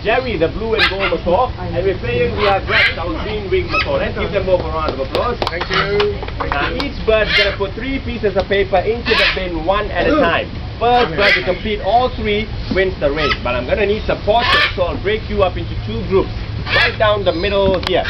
Jerry, the blue and gold macaw, and we're playing we have Rex, our green-winged macaw. Let's give them both a round of applause. Thank you. Now each bird's gonna put 3 pieces of paper into the bin one at a time. First bird to complete all 3 wins the race. But I'm gonna need support, so I'll break you up into 2 groups. Right down the middle here.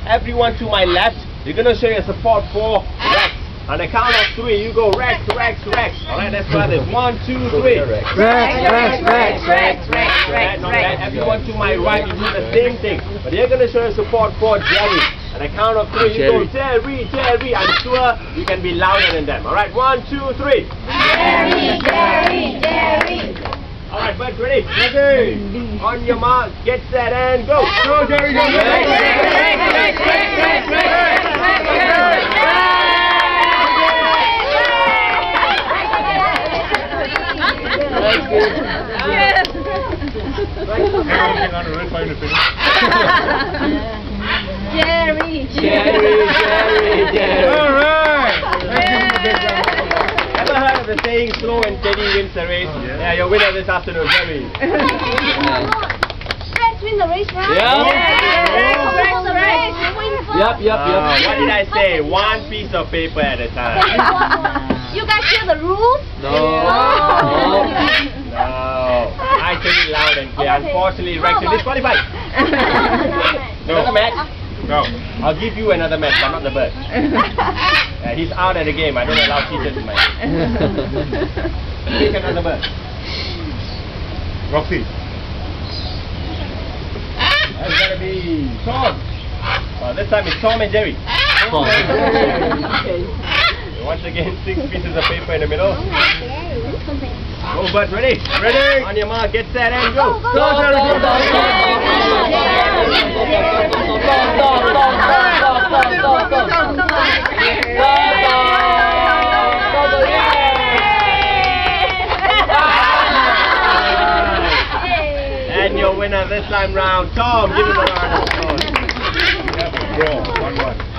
Everyone to my left, you're gonna show your support for Rex. On the count of 3, you go Rex, Rex, Rex. Alright, let's try this. 1, 2, 3. Rex, Rex, Rex, Rex, Rex, Rex, Not bad. Everyone to my right, you do the same thing. But you're gonna show your support for Jerry. On the count of 3, you go Jerry, Jerry. I'm sure you can be louder than them. Alright, 1, 2, 3. Jerry, Jerry, Jerry. Alright, birds ready? Ready. On your mark, get set and go. Go, Jerry, go, Jerry. Yes. Jerry, Jerry, Jerry, Jerry. Alright. Ever heard of the saying slow and steady wins the race? Yeah, your winner this afternoon, Jerry. Rex win the race, right? Yeah. Rex the race. What did I say? 1 piece of paper at a time. You guys hear the rules? No. I said it loud and clear. Unfortunately, Rex is disqualified. No. Another match? No. I'll give you another match, but not the bird. He's out of the game. I don't allow cheaters in my game. Pick another bird. Roxy. That's gotta be Tom. This time it's Tom and Jerry. Once again, 6 pieces of paper in the middle. Go, birds, ready? Ready? On your mark, get set and go. Go, Jerry, go, And your winner this time round, Tom. Give him a round of applause. Draw, 1-1.